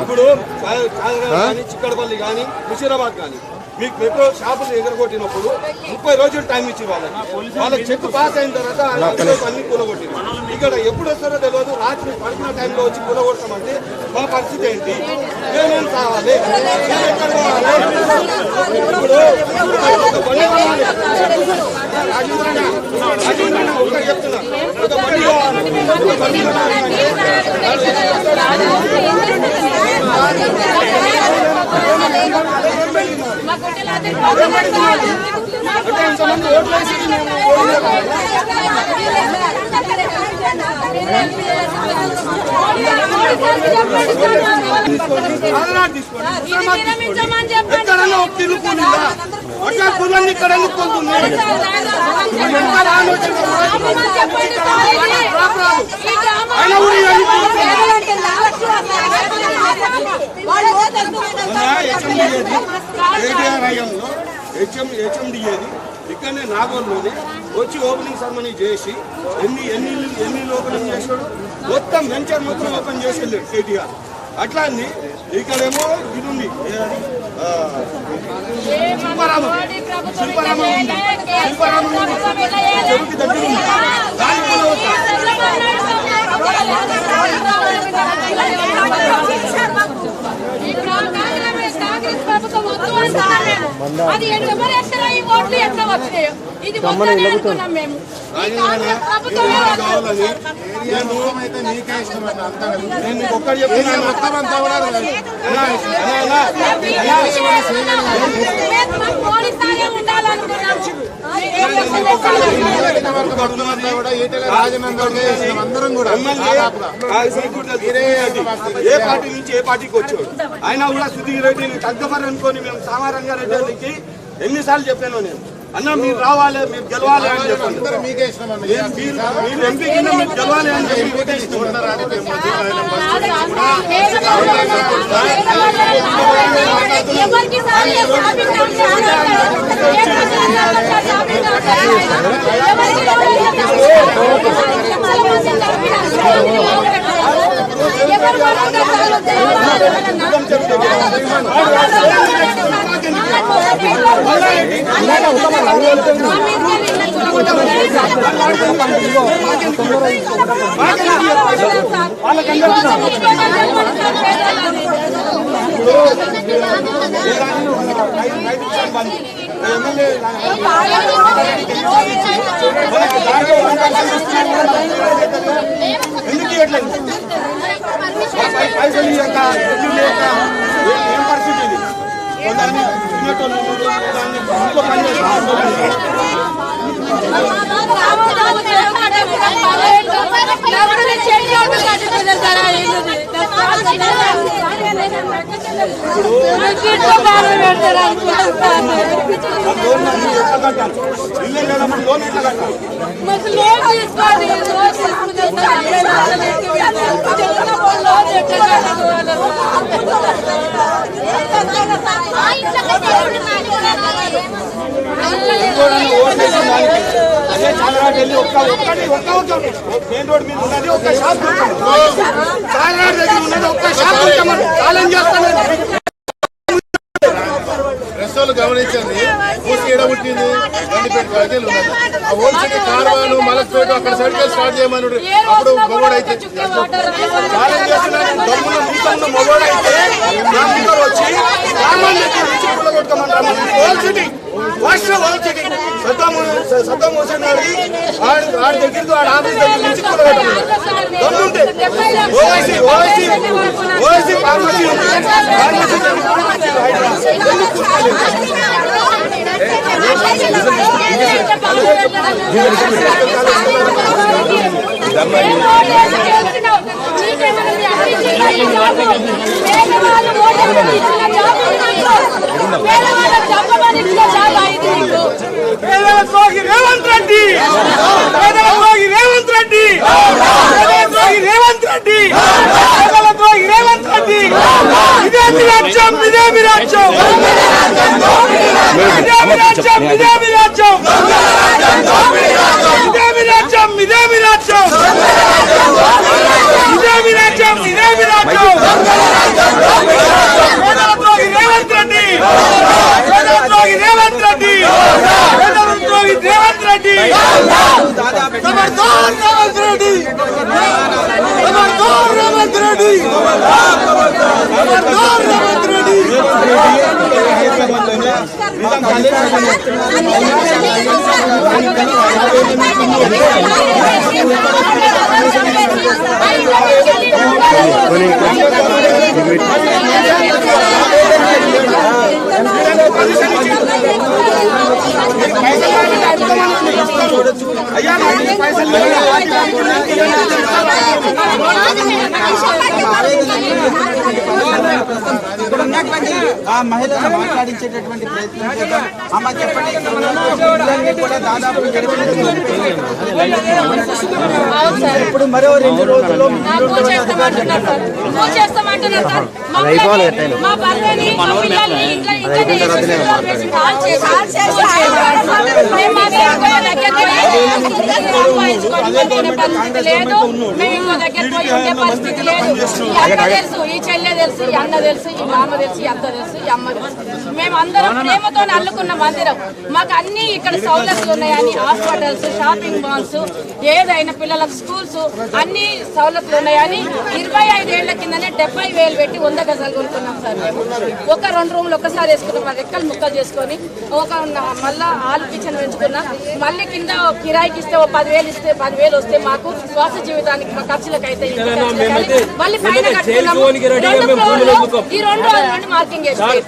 ఇప్పుడు చిక్కడపల్లి కానీ ముషీరాబాద్ కానీ మీకు మెట్రో షాపులు ఎగరగొట్టినప్పుడు 30 రోజులు టైం ఇచ్చి వాళ్ళకి చెక్ పాస్ అయిన తర్వాత అన్ని కూలగొట్టింది. ఇక్కడ ఎప్పుడు వస్తారో తెలియదు. రాత్రి పడుకున్న టైంలో వచ్చి కూలగొడతామంటే మా పరిస్థితి ఏంటి? మేమేం కావాలి? ఎక్కడ పోవాలి? ఇప్పుడు ఒక బండి కావాలి. రాజేంద్రన్న ఒకటి చెప్తున్నా, ఒక బండి కావాలి. ఒక బండి ఇంతమంది ఓట్లు వేసి ఎక్కడన్నా ఒక తిరుగుతుందా? ఒక్క కులాన్ని ఇక్కడ ఎన్నుకుంటుంది. హెచ్ఎండిఏది ఇక్కడనే నాగోల్లోనే వచ్చి ఓపెనింగ్ సెరమనీ చేసి ఎన్ని ఓపెనింగ్ చేశాడు? మొత్తం వెంచర్ మొత్తం ఓపెన్ చేసి వెళ్ళాడు కేటీఆర్. అట్లా అని ఇక్కడేమో ఇది ఉంది, శిల్పారామం చెరువుకి దగ్గర ఉంది. దానికి అది ఎవరు ఈ ఓట్లు ఎట్లా వచ్చాయో ఇది అనుకున్నాం మేము. ఏ పార్టీ నుంచి ఏ పార్టీకి వచ్చాడు అయినా కూడా సుధీర్ రెడ్డిని తగ్గమని అనుకోని మేము సామారంగారెడ్డికి ఎన్నిసార్లు చెప్పాను నేను. అన్న మీరు రావాలి, మీరు గెలవాలి అని చెప్పండి. మీరు ఎంపీ కింద మీరు గెలవాలి అని చెప్పి ఎందుకు ఇవ్వట్లేదు? పైసలు ఇవ్వక ఏం పరిస్థితి ఇది? దాన్ని ఇంకో పని అదే చాలరాడు వెళ్ళి మెయిన్ రోడ్ మీద ఉన్నది ఒక్క షాప్ చాలరాడు దగ్గర ఉన్నది ఒక్క షాప్ ఛాలెంజ్ చేస్తాను. ప్రశ్నలు గమనించండి. పూర్తి ఏడ పుట్టింది గండిపేట ప్రజలు ఉన్నది. ఆ ఓల్సిటీ కార్వాను మలక్పేట అక్కడ సైడ్కి స్టార్ట్ చేయమని అప్పుడు మొగోడైతే ఛాలెంజ్ చేస్తున్నాను. దమ్మున మీతో మొగోడైతే వచ్చి ఓల్సిటీ ఫస్ట్ ఓల్సిటీ సద్దాం హుసేన్ ఆడి దగ్గరికి వాడి ఆఫీస్ దగ్గర నుంచి దమ్ముంటే ఓవైసీ ఫార్మసీ రేవంత్ రెడ్డి రేవంత్ రెడ్డి రేవంత్ రెడ్డి రేవంత్ రెడ్డి ఇదే మీ రాజ్యం ఇదే మీ రాజ్యం ఇదే మీ రాజ్యం ఇదే మీ రాజ్యం ఇదే మీ రాజ్యం ఇదే మీ రాజ్యం ఖబర్దార్ రేవంత్ రెడ్డి, ఖబర్దార్ రేవంత్ రెడ్డి, ఖబర్దార్ రేవంత్ రెడ్డి. ఆ మహిళను మాట్లాడించేటటువంటి ప్రయత్నం చేద్దాం. అమ్మ చెప్పండి, కూడా దాదాపు ఇప్పుడు మరో 2 రోజుల్లో ఈ చెల్లె తెలుసు, ఈ అన్న తెలుసు, ఈ మామ తెలుసు, ఈ అత్త తెలుసు, ఈ అమ్మ తెలుసు. మేమందరం ప్రేమతో అల్లుకున్న మందిరం. మాకు అన్ని ఇక్కడ సౌలభ్యాలు ఉన్నాయని, హాస్పిటల్స్, షాపింగ్ మాల్స్, ఏదైనా పిల్లలకు స్కూల్స్ అన్ని సౌలభ్యాలు ఉన్నాయని 25 ఏళ్ల కిందనే 70,000 పెట్టి 100 గజాలు కొనుక్కున్నాం సార్. మేము ఒక 2 రూమ్లు ఒక్కసారి వేసుకున్నాం, రెక్కలు ముక్కలు చేసుకొని మళ్ళా ఆలు కిచెన్ పెంచుకున్నాం. మళ్ళీ కింద కిరాయికి ఇస్తే 10,000 ఇస్తే 10,000 వస్తే మాకు శ్వాస జీవితానికి మా ఖర్చులకు అయితే మళ్ళీ పైన కట్టుకున్నాము. ఈ 2 రోజుల నుండి మార్కింగ్ చేస్తారు.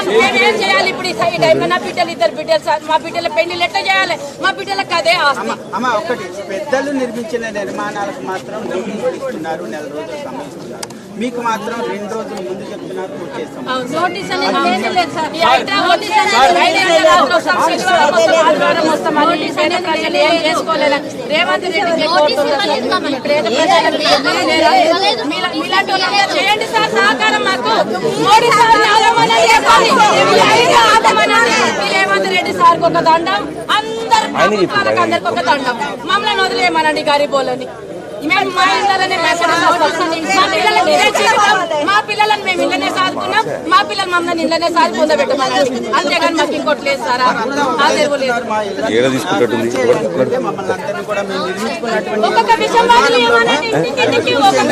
మేమేం చేయాలి ఇప్పుడు? ఈ టైంలో నా బిడ్డలు 2 బిడ్డలు సార్, మా బిడ్డల పెళ్లి ఎట్లా చేయాలి? మా బిడ్డలకు అదే ఆస్తి. అమ్మ ఒకటి, పెద్దలు నిర్మించిన నిర్మాణాలకు మాత్రం నోటీసులు ఇస్తున్నారు, 4 రోజులు సమయం ఇస్తున్నారు. మీకు మాత్రం 2 రోజుల ముందు చెప్తున్నారు, పూర్తి చేస్తాం. నోటీస్ అనేది ఏమీ లేదు సార్. ఈ ఐటమ్ నోటీస్ అనేది శనివారం వస్తాం, ఆదివారం వస్తాం. నోటీస్ అనేది ప్రజలు ఏం చేసుకోలేదు. రేవంత్ రెడ్డి మీలాంటి వాళ్ళందరూ చేయండి సార్, సహకారం మాకు. మోడీ సార్ రేవంత్ రెడ్డి సార్కి ఒక దండం, అందరు ప్రభుత్వాలకు అందరికి ఒక దండం. మమ్మల్ని వదిలేయమనండి గరీబోళ్ళని. మేము మా ఇళ్ళనే మా పిల్లలను మేము ఇళ్ళనే సాదుకున్నాం, మా పిల్లలు మమ్మల్ని ఇళ్ళనే సాది పొందబెట్టమని. అంతేగాని మాకు ఇంకోటి లేదు సార్, ఆ తెరువు లేదు. ఒక్కొక్క విషయం ఇంటికి ఒక్కొక్క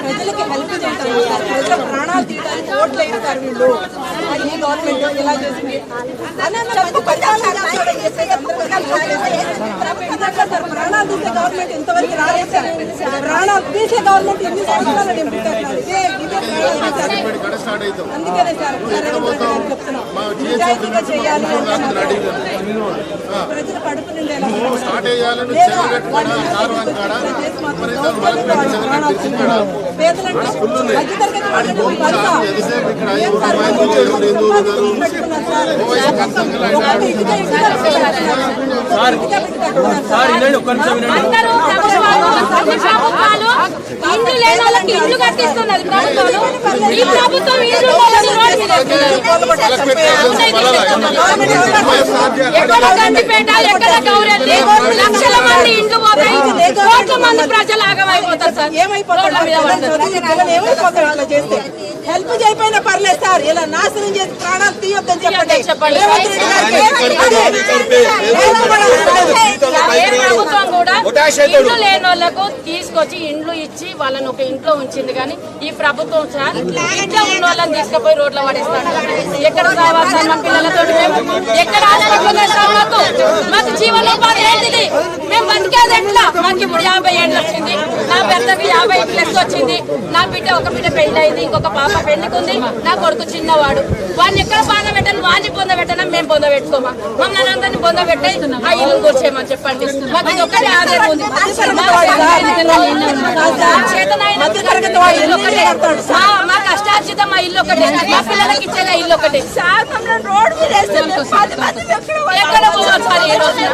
ప్రజలకి హెల్ప్ చేస్తారు, ప్రజల ప్రాణాలు తీయడానికి ఓట్లు వేస్తారు వీళ్ళు. ఈ గవర్నమెంట్ ఇలా చేసింది ప్రాణాలు తీసే గవర్నమెంట్ ఇంతవరకు రాలేదు సార్. ప్రాణాలు తీసే గవర్నమెంట్ ఎన్ని సంవత్సరాలు నింపుతారు. అందుకనే సార్ చెప్తున్నాం, నిజాయితీగా చేయాలి. ప్రజలు కడుపు నిండేలా పేదలంటే మధ్యతరగతి వాళ్ళకి ఇండ్లు లేని వాళ్ళకి ఇండ్లు కట్టిస్తున్నది ప్రభుత్వం. ఈ ప్రభుత్వం ఎక్కడ గండిపేట, ఎక్కడ గౌరెల్లి, లక్షల మంది ఇండ్లు పోతాయి, కోట్ల మంది ప్రజలు ఆగమైపోతారు సార్. ఏమైపోతారు? చేస్తే హెల్ప్ చేయకపోయినా పర్లేదు సార్, ఇలా నాశనం చేసి ప్రాణాలు తీయొద్దని చెప్పండి. ప్రభుత్వం కూడా ఇండ్లు లేని వాళ్ళకు తీసుకొచ్చి ఇండ్లు ఇచ్చి వాళ్ళని ఒక ఇంట్లో ఉంచింది. కానీ ఈ ప్రభుత్వం సార్ ఇంట్లో ఉన్న వాళ్ళని తీసుకుపోయి రోడ్ల పడేస్తాడు. ఎక్కడ కావాలి సార్ మా పిల్లలతో? మేము ఎక్కడ మాకు జీవనోపాధి ఏంటిది? మేము బతికేది ఎట్లా? మాకు ఇప్పుడు 50 ఏళ్ళు వచ్చింది, నా పెద్దవి 50+ వచ్చింది. నా బిడ్డ ఒక బిడ్డ పెళ్లి అయింది, ఇంకొక పాప పెళ్లికుంది, నా కొడుకు చిన్నవాడు. వాడిని ఎక్కడ బాధ పెట్టాను? వాడిని పొందబెట్టనా? మేము పొందబెట్టుకోమా? మమ్మల్ని అందరినీ పొందబెట్టాయి ఆ ఇల్లు కూర్చేయమని చెప్పండి. మాకు ఇది ఒక్కటే ఆధారం ఉంది. మా కష్టార్జితం మా ఇల్లు ఒకటే, మా పిల్లలకి ఇచ్చేది ఇల్లు ఒకటే. ఎక్కడ పోవాలి సార్ ఈ రోజు?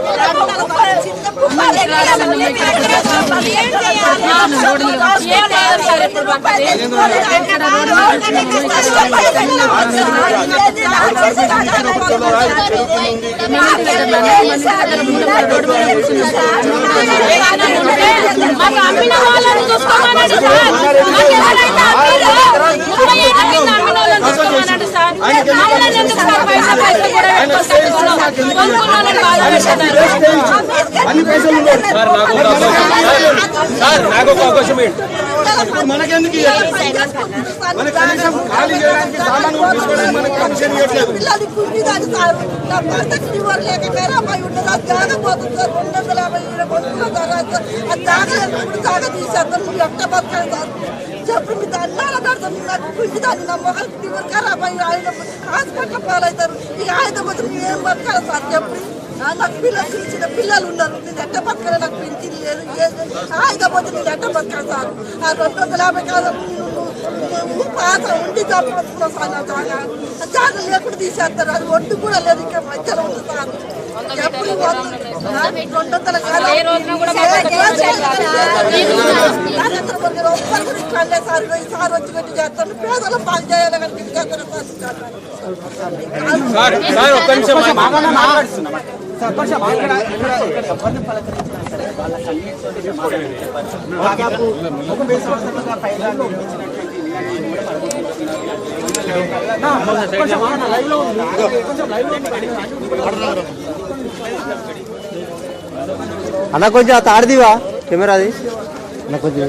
ఏం లేదు సార్ ఇప్పుడు మాకు అమ్మిన వాళ్ళని చూసుకోమనండి సార్. మాకు ఎవరైతే అమ్మిన వాళ్ళని చూసుకోమనండి సార్. ఎందుకు సార్ పైసా కొనుక్కున్నానని బాధ పెడుతున్నారు. అన్ని పైసలు ఉన్నాయి. మనకెందుకు ఇవ్వాలి? మన కనీసం ఖాళీ చేయడానికి సామాను కూడా తీసుకోవడానికి మనకి కమిషన్ ఇవ్వట్లేదు. పిల్లలు కుంటిదాన్ని సార్ నా భర్తకి ఇవ్వరు లేక మేరాపై ఉండదు అది జాగపోతుంది సార్ 250 కొనుక్కున్న తర్వాత అది జాగ తీసేస్తాను నువ్వు ఎట్ట బతకాలి సార్ చెప్పు మీ అన్నాల పెడతాను నాకు కుంటిదాన్ని నా మొహం ఇవ్వరు ఖరాబ్ అయ్యి ఆయన హాస్పిటల్ పాలవుతారు ఇక ఆయన పోతే నువ్వు ఏం బతకాలి సార్ చెప్పు నాకు పిల్లలు చిన్న పిల్లలు ఉన్నారు నేను ఎట్ట బతకాలి నాకు పింఛన్ లేదు ఆయన పోతే నేను ఎట్ట బతకాలి సార్ ఆ 250 కాదు పాత ఉండి తప్పుకున్నా సార్ నా జాగ లేకుండా తీసేస్తారు అది ఒడ్డు కూడా లేదు ఇంకా మధ్యలో ఉంది సార్ ఎప్పుడు ఏ రోజున కూడా సార్ వచ్చి పెట్టి చేస్తాను పేదలు పాలు చేయాలి కానీ చేస్తారు దాదాపు 30 సంవత్సరాలుగా పైగా నిర్మించినటువంటి అన్న కొంచెం తాడిదివా కెమెరాది అన్న కొంచెం